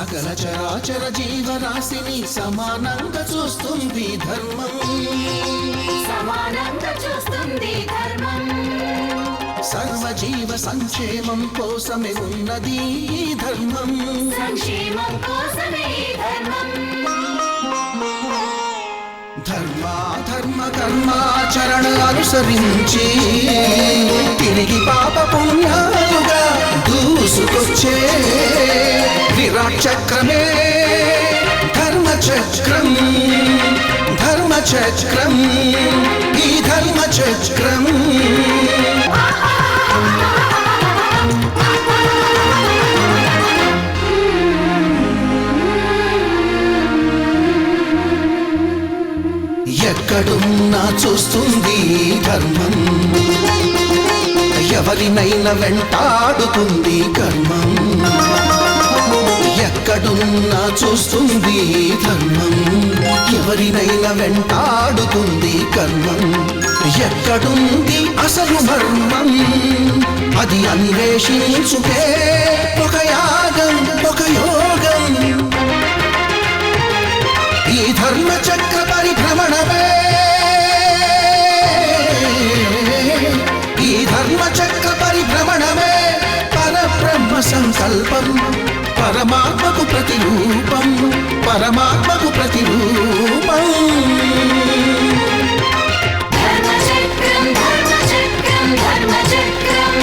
సకల చరాచర జీవరాశిని సమానంగా చూస్తుంది ధర్మం, సమానంగా చూస్తుంది ధర్మం. సర్వజీవ సంక్షేమం కోసమే ఉన్నది ఈ ధర్మం, సంక్షేమం కోసమే ధర్మం. ధర్మ కర్మాచరణ అనుసరించి తిరిగి పాప పుణ్యాలుగా దూసుకొచ్చే విరాట్ చక్రమే ధర్మచక్రం, ధర్మచక్రం, ఈ ధర్మచక్రం. ఎక్కడున్నా చూస్తుంది ధర్మం, ఎవరినైనా వెంటాడుతుంది కర్మం. ఎక్కడున్నా చూస్తుంది ధర్మం, ఎవరినైనా వెంటాడుతుంది కర్మం. ఎక్కడుంది అసలు మర్మం, అది అన్వేషించుకే ఒక యాగం, ఒక యోగం. ఈ ధర్మచక్ర పరిభ్రమణమే, ఈ ధర్మచక్ర పరిభ్రమణమే పరబ్రహ్మ సంకల్పం, పరమాత్మకు ప్రతిరూపం, పరమాత్మకు ప్రతిరూపం. ధర్మచక్రం ధర్మచక్రం ధర్మచక్రం,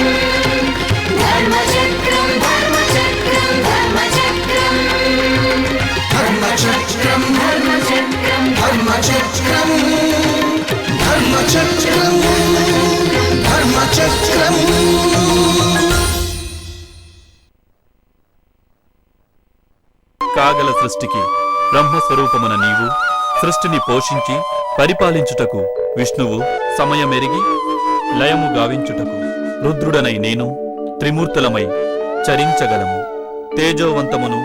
ధర్మచక్రం ధర్మచక్రం ధర్మచక్రం, ధర్మచక్రం ధర్మచక్రం ధర్మచక్రం, ధర్మచక్రం ధర్మచక్రం. కాగల సృష్టికి బ్రహ్మస్వరూపమున నీవు సృష్టిని పోషించి పరిపాలించుటకు విష్ణువు సమయమెరిగి లయము గావించుటకు రుద్రుడనై నేను త్రిమూర్తులమై చరించగలము. తేజోవంతమును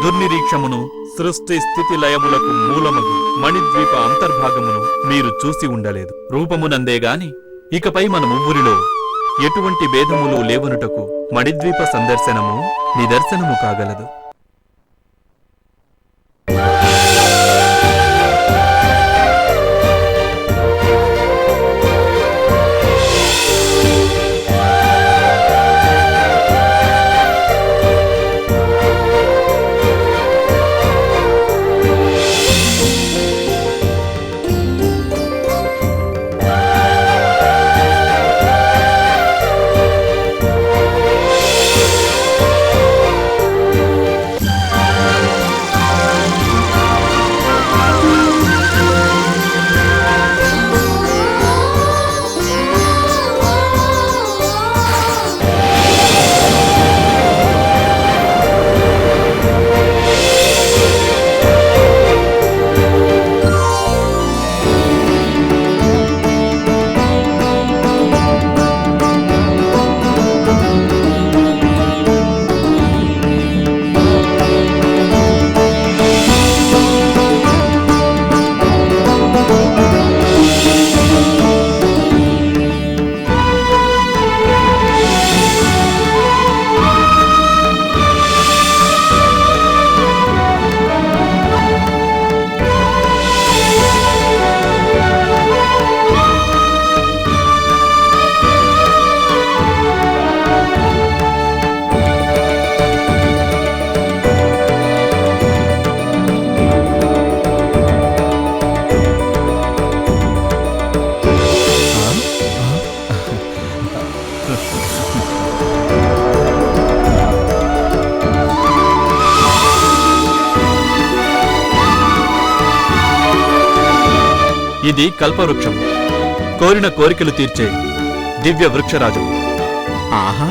దుర్నిరీక్షమును సృష్టి స్థితి లయములకు మూలమగు మణిద్వీప అంతర్భాగమును మీరు చూసి ఉండలేదు. రూపమునందేగాని ఇకపై మన ముగ్గురిలో ఎటువంటి భేదములు లేవనుటకు మణిద్వీప సందర్శనము నిదర్శనము కాగలదు. ఇది కల్పవృక్షం, కోరిన కోరికలు తీర్చే దివ్య వృక్షరాజు. ఆహా,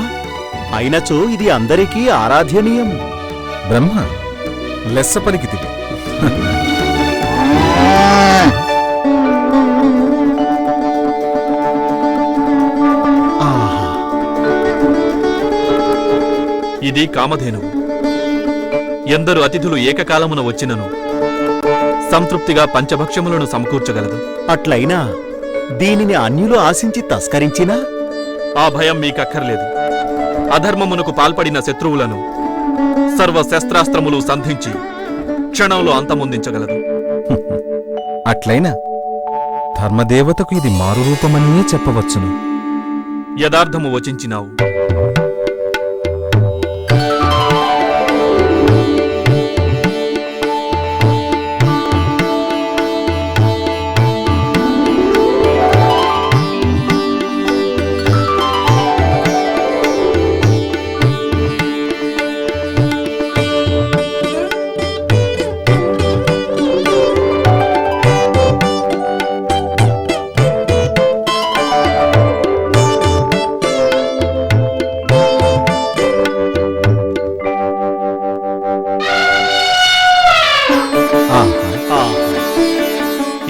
అయినచో ఇది అందరికీ ఆరాధ్యనీయం. బ్రహ్మ లెస్స పలికితివి. ఇది కామధేనువు. ఎందరు అతిథులు ఏకకాలమున వచ్చినను సంతృప్తిగా పంచభక్ష్యములను సమకూర్చగలదు. అట్లయినా దీనిని అన్యులు ఆశించి తస్కరించినా ఆ భయం మీకక్కర్లేదు. అధర్మమునకు పాల్పడిన శత్రువులను సర్వ శస్త్రాస్త్రములు సంధించి క్షణంలో అంతమొందించగలదు. అట్లయినా ధర్మదేవతకు ఇది మారు రూపమనియే చెప్పవచ్చును. యథార్థము వచించినావు.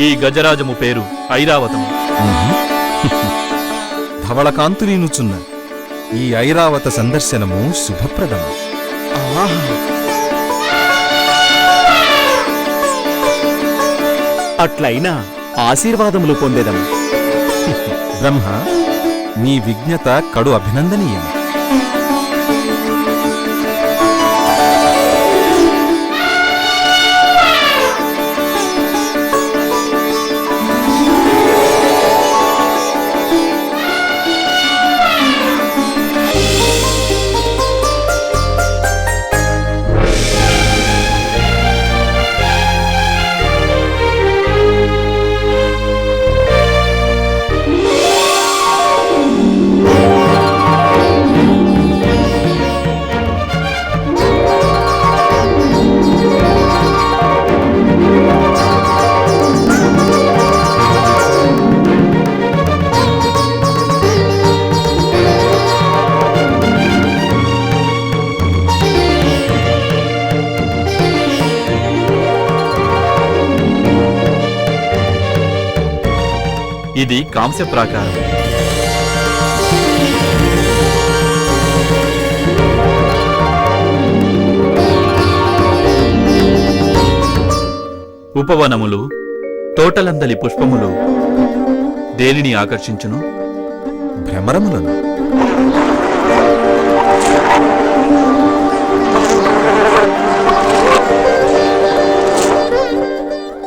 ఈ గజరాజము పేరు ఐరావతము. ధవళకాంతులీనుచున్న ఈ ఐరావత సందర్శనము శుభప్రదము. అట్లయినా ఆశీర్వాదములు పొందేదము. బ్రహ్మ, నీ విజ్ఞత కడు అభినందనీయం. ఇది కాంస్య ప్రాకారం. ఉపవనములు, తోటలందలి పుష్పములు దేనిని ఆకర్షించును? భ్రమరములను.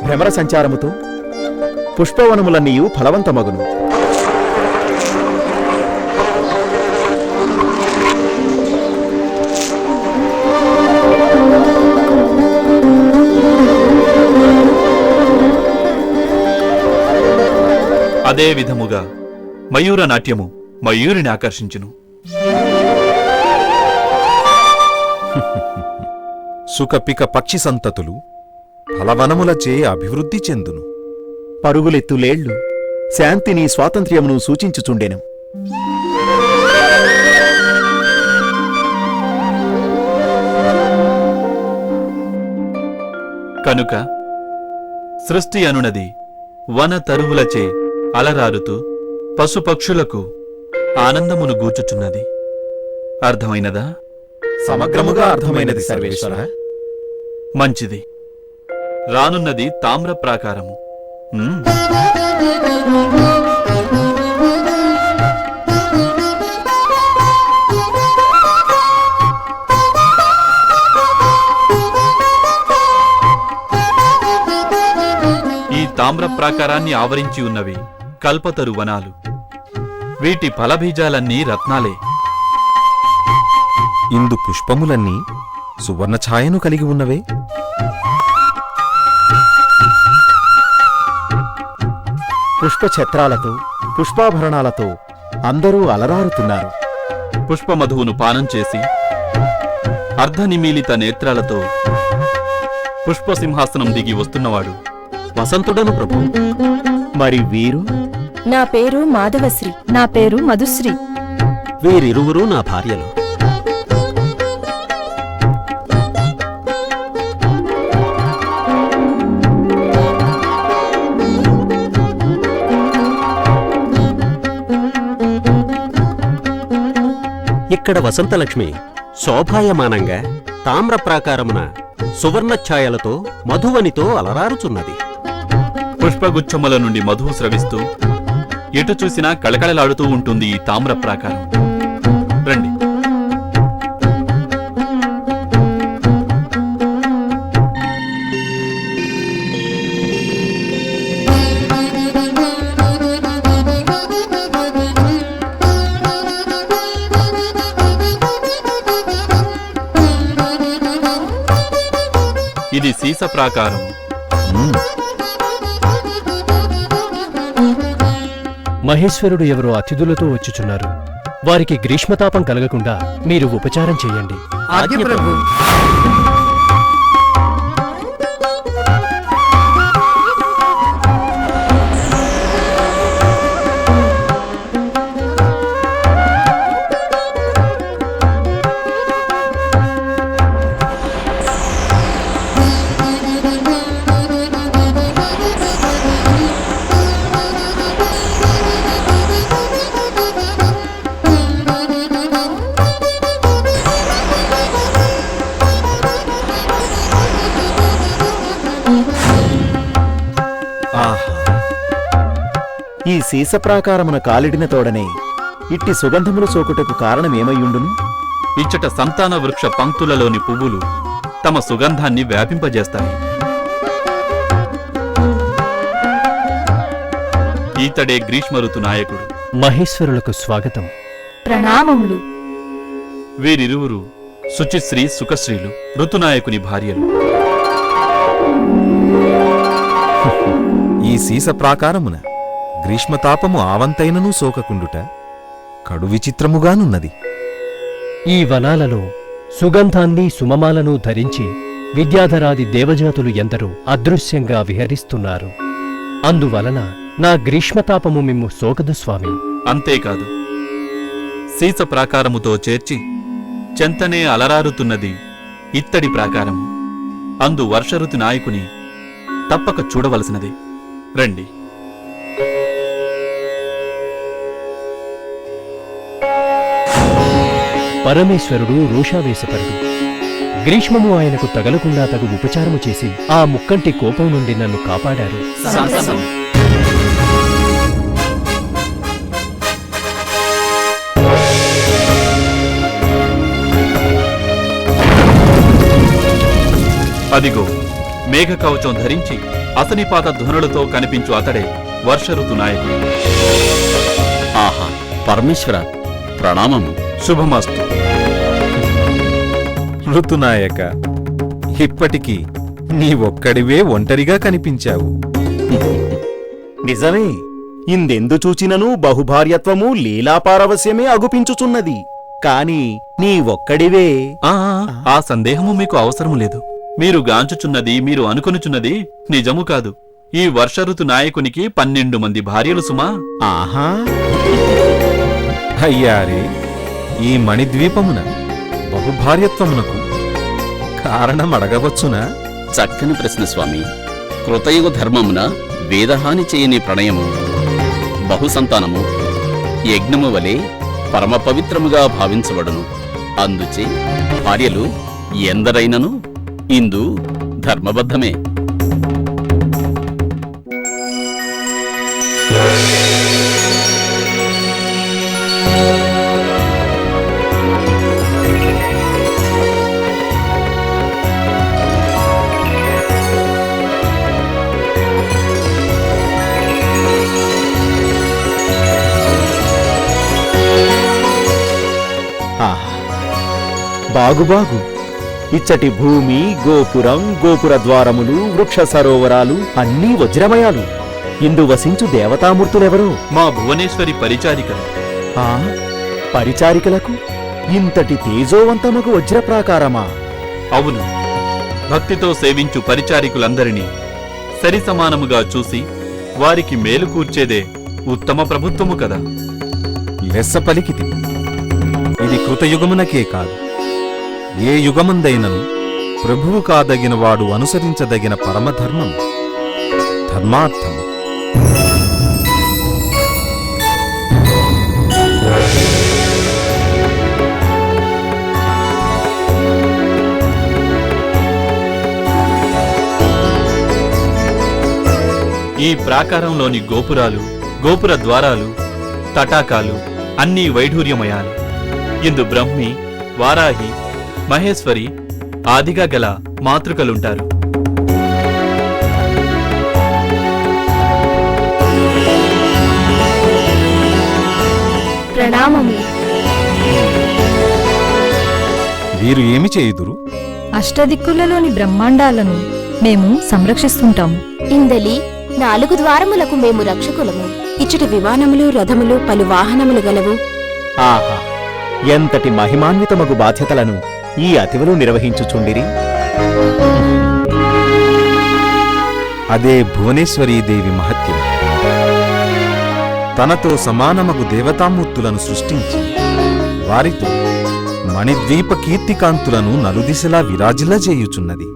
భ్రమర సంచారముతో పుష్పవనములన్నీయు ఫలవంతమగును. అదే విధముగా మయూర నాట్యము మయూరిని ఆకర్షించును. సుఖపిక పక్షి సంతతులు ఫలవనములచే అభివృద్ధి చెందును. పరుగులెత్తులేళ్లు శాంతిని స్వాతంత్ర్యమును సూచించుచుండెను. కనుక సృష్టి అనునది వన తరువులచే అలరారుతూ పశుపక్షులకు ఆనందమును గూర్చుచున్నది. అర్థమైనదా? సమగ్రముగా అర్థమైనది సర్వేశ్వర. మంచిది. రానున్నది తామ్ర ప్రాకారము. ఈ తామ్ర ప్రాకారాన్ని ఆవరించి ఉన్నవి కల్పతరు వనాలు. వీటి ఫలబీజాలన్నీ రత్నాలే. ఇందు పుష్పములన్నీ సువర్ణ ఛాయను కలిగి ఉన్నవే. పుష్పఛత్రాలతో పుష్పాభరణాలతో అందరూ అలరారుతున్నారు. పుష్పమధువును పానం చేసి అర్ధనిమీలిత నేత్రాలతో పుష్పసింహాసనం దిగి వస్తున్నవాడు వసంతుడను ప్రభు. మరి వీరు? నా పేరు మాధవశ్రీ. నా పేరు మధుశ్రీ. వీరిరువురు నా భార్యలు. ఇక్కడ వసంతలక్ష్మి శోభాయమానంగా తామ్ర ప్రాకారమున సువర్ణఛాయలతో మధువనితో అలరారుచున్నది. పుష్పగుచ్చముల నుండి మధువు స్రవిస్తూ ఎటు చూసినా కళకళలాడుతూ ఉంటుంది ఈ తామ్ర ప్రాకారం. రండి. సీస ప్రాకారం. మహేశ్వరుడు ఎవరో అతిథులతో వచ్చుచున్నారు. వారికి గ్రీష్మతాపం కలగకుండా మీరు ఉపచారం చేయండి. ఆజ్ఞ ప్రభు. ఆహా! ఈ సీస ప్రాకారమున కాలిడిన తోడనే ఇట్టి సుగంధములు సోకుటకు కారణమేమయ్యుండును? ఇచ్చట సంతాన వృక్ష పంక్తులలోని పువ్వులు తమ సుగంధాన్ని వ్యాపింపజేస్తాయి. ఈతడే గ్రీష్మ ఋతు నాయకుడు. మహేశ్వరులకు స్వాగతం. ప్రణామములు. వీరిరువురు శుచిశ్రీ సుఖశ్రీలు, ఋతునాయకుని భార్యలు. ఈ సీస ప్రాకారమున గ్రీష్మతాపము ఆవంతైనను సోకకుండుట కడు విచిత్రముగానున్నది. ఈ వనాలలో సుగంధాన్ని సుమమాలను ధరించి విద్యాధరాది దేవజాతులు ఎందరో అదృశ్యంగా విహరిస్తున్నారు. అందువలన నా గ్రీష్మతాపము మిమ్ము సోకదు స్వామి. అంతేకాదు, సీస ప్రాకారముతో చేర్చి చెంతనే అలరారుతున్నది ఇత్తడి ప్రాకారము. అందు వర్షఋతు నాయకుని తప్పక చూడవలసినదే. రండి. పరమేశ్వరుడు రోషావేశపరుడు. గ్రీష్మము ఆయనకు తగలకుండా తగు ఉపచారము చేసి ఆ ముక్కంటి కోపం నుండి నన్ను కాపాడారు. అదిగో, మేఘ కవచం ధరించి అసనిపాత ధ్వనులతో కనిపించు అతడే వర్షఋతు నాయకుడు. ఆహా! పరమేశ్వర ప్రణామము. శుభమస్తు. ఋతునాయక, ఇప్పటికీ నీవొక్కడివే ఒంటరిగా కనిపించావు. నిజమే, ఇందెందు చూచినను బహుభార్యత్వము లీలాపారవస్యమే అగుపించుచున్నది. కాని నీ ఒక్కడివే. ఆ సందేహము మీకు అవసరము లేదు. మీరు గాంచుచున్నది, మీరు అనుకొనుచున్నది నిజము కాదు. ఈ వర్షఋతు నాయకునికి 12 మంది భార్యలు సుమా. ఆహా! అయ్యారే, ఈ మణిద్వీపమున బహుభార్యత్వమునకు కారణం అడగవచ్చునా? చక్కని ప్రశ్న స్వామి. కృతయుగ ధర్మమున వేదహాని చేయని ప్రణయము, బహుసంతానము యజ్ఞము వలె పరమ పవిత్రముగా భావించబడును. అందుచే భార్యలు ఎందరైనను ఇందు ధర్మబద్ధమే. బాగుబాగు, ఇచ్చటి భూమి, గోపురం, గోపుర ద్వారములు, వృక్ష సరోవరాలు అన్నీ వజ్రమయాలు. ఇందు వసించు దేవతామూర్తులెవరో? మా భువనేశ్వరి పరిచారికలు. ఆ పరిచారికలకు ఇంతటి తేజోవంతమగు వజ్రప్రాకారమా? అవును, భక్తితో సేవించు పరిచారికులందరినీ సరిసమానముగా చూసి వారికి మేలు కూర్చేదే ఉత్తమ ప్రభుత్వము కదా. లెస్స పలికితి. ఇది కృతయుగమునకే కాదు, ఏ యుగముందైనను ప్రభువు కాదగిన వాడు అనుసరించదగిన పరమధర్మం ధర్మార్థము. ఈ ప్రాకారంలోని గోపురాలు, గోపుర ద్వారాలు, తటాకాలు అన్నీ వైఢూర్యమయాలు. ఇందు బ్రహ్మి, వారాహి, మహేశ్వరి ఆదిగా గల మాతృకలుంటారు. ప్రణామము. వీరు ఏమి చేయుదురు? అష్టదిక్కులలోని బ్రహ్మాండాలను మేము సంరక్షిస్తుంటాము. ఇందలి 4 ద్వారములకు మేము రక్షకులము. ఇచ్చటి విమానములు రథములు పలు వాహనములు గలవు. ఆహా, ఎంతటి మహిమాన్వితమగు బాధ్యతలను ఈ అతివలు నిర్వహించుచుండిరి. అదే భువనేశ్వరీదేవి మహత్యం. తనతో సమానమగు దేవతామూర్తులను సృష్టించి వారితో మణిద్వీప కీర్తికాంతులను నలుదిశలా విరాజిల్లజేయుచున్నది.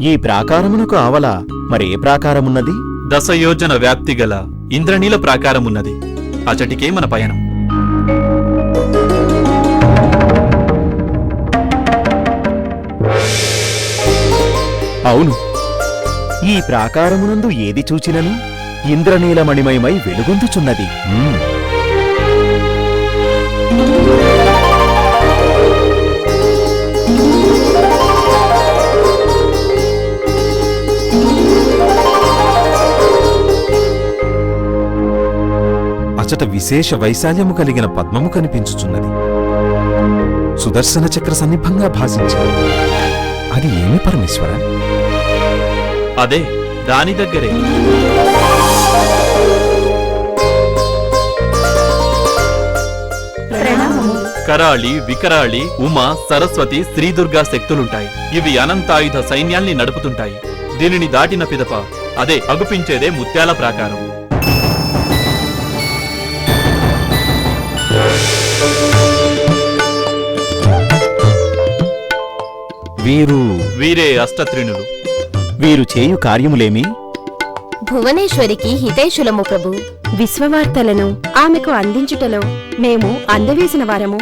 ఈ ప్రాకారమునకు ఆవల మరే ప్రాకారమున్నది? 10 యోజన వ్యాప్తి గల ఇంద్రనీల ప్రాకారమున్నది. అచటికే మన పయనం. అవును, ఈ ప్రాకారమునందు ఏది చూచినను ఇంద్రనీలమణిమయమై వెలుగొందుచున్నది. అచట విశేష వైశాల్యము కలిగిన పద్మము కనిపించుచున్నది. సుదర్శన చక్ర సన్నిభంగా భాసించింది. అది ఏమి పరమేశ్వర? అదే దాని దగ్గరే. కరాళి, వికరాళి, ఉమా, సరస్వతి, శ్రీదుర్గా శక్తులుంటాయి. ఇవి అనంతాయుధ సైన్యాల్ని నడుపుతుంటాయి. దీనిని దాటిన పిదప అదే అగుపించేదే ముత్యాల ప్రాకారం. వీరే అష్టత్రిణులు. వీరు చేయు కార్యములేమి? భువనేశ్వరికి హితైషులము ప్రభు. విశ్వవార్తలను ఆమెకు అందించుటలో మేము అందవేసిన వారము.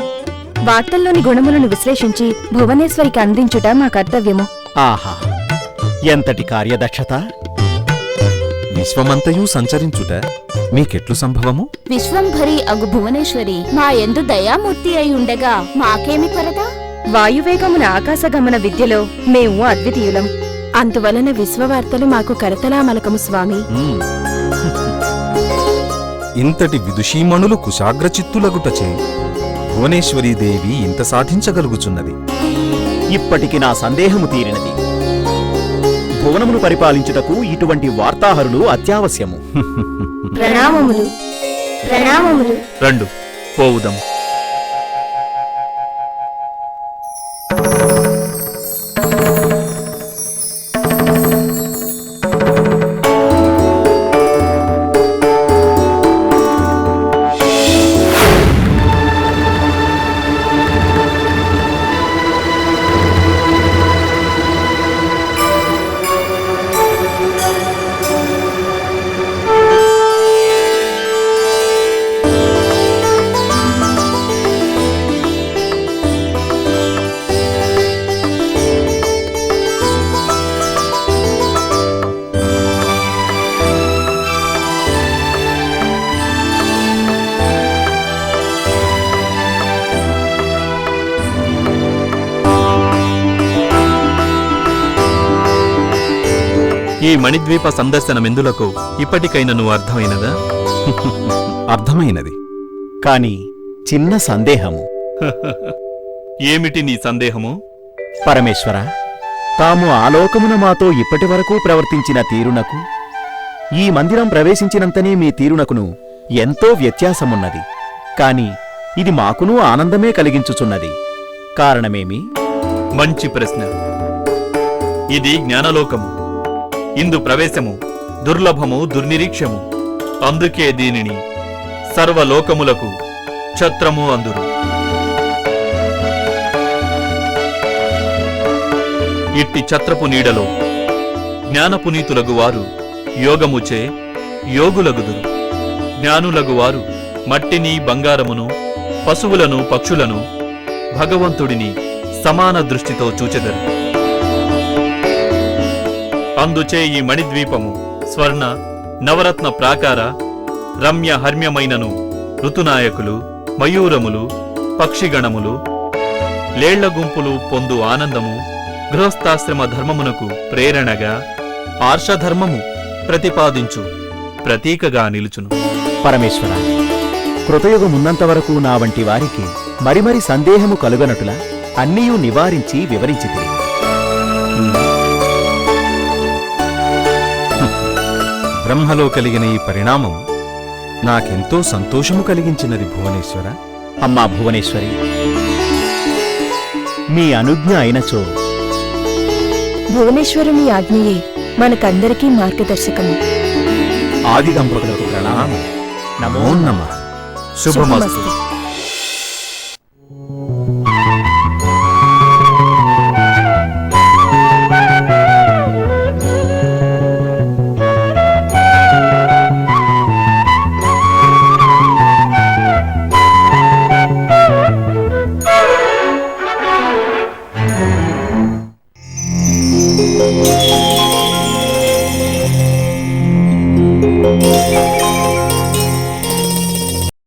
వార్తల్లోని గుణములను విశ్లేషించి భువనేశ్వరికి అందించుట మా కర్తవ్యము. ఆహా, ఎంతటి కార్యదక్షత! విశ్వమంతయూ సంచరించుట మీకెట్లు సంభవము? విశ్వంభరి అగు భువనేశ్వరి మా యందు దయామూర్తి అయి ఉండగా మాకేమి కొరత? వాయువేగమున ఆకాశగమన విద్యలో మేము అద్వితీయులం. అందువలన విశ్వవార్తలు మాకు కరతలామలకము స్వామి. ఇంతటి విదుషీమణులు కుశాగ్రచిత్తులగుటచే భువనేశ్వరీదేవి ఇంత సాధించగలుగుచున్నది. ఇప్పటికి నా సందేహము తీరినది. భువనమును పరిపాలించుటకు ఇటువంటి వార్తాహరులు అత్యావశ్యము. ప్రణామములు ప్రణామములు. రండు పోవుదం. ఈ మణిద్వీప సందర్శనమెందులకు ఇప్పటికైనా నువ్వు అర్థమైనదా? అర్థమైనది. కాని చిన్న సందేహము. ఏమిటి నీ సందేహము? పరమేశ్వర, తాము ఆలోకమున మాతో ఇప్పటివరకు ప్రవర్తించిన తీరునకు, ఈ మందిరం ప్రవేశించినంతనే మీ తీరునకును ఎంతో వ్యత్యాసమున్నది. కాని ఇది మాకును ఆనందమే కలిగించుచున్నది. కారణమేమి? మంచి ప్రశ్న. ఇది జ్ఞానలోకము. ఇందు ప్రవేశము దుర్లభము, దుర్నిరీక్షము. అందుకే దీనిని సర్వలోకములకు ఛత్రము అందురు. ఇట్టి ఛత్రపు నీడలో జ్ఞానపునీతులగు వారు యోగముచే యోగులగుదురు. జ్ఞానులగు వారు మట్టిని, బంగారమును, పశువులను, పక్షులను, భగవంతుడిని సమాన దృష్టితో చూచెదరు. అందుచే ఈ మణిద్వీపము స్వర్ణ నవరత్న ప్రాకార రమ్య హర్మ్యమైనను ఋతునాయకులు, మయూరములు, పక్షిగణములు, లేళ్ల గుంపులు పొందు ఆనందము, గృహస్థాశ్రమ ధర్మమునకు ప్రేరణగా ఆర్షధర్మము ప్రతిపాదించు ప్రతీకగా నిలుచును. పరమేశ్వర, కృతయుగమున్నంతవరకు నా వంటి వారికి మరిమరి సందేహము కలుగనటులా అన్నీయూ నివారించి వివరించితిరి. పరబ్రహ్మలో కలిగిన ఈ పరిణామం నాకెంతో సంతోషము కలిగించినది భువనేశ్వర. అమ్మా భువనేశ్వరి, మీ అనుజ్ఞ అయినచో భువనేశ్వరుని ఆజ్ఞయే మనకందరికీ మార్గదర్శకము. ఆది దంపతులకు ప్రణామం. నమో నమః. శుభమస్తు. శుభమస్తు.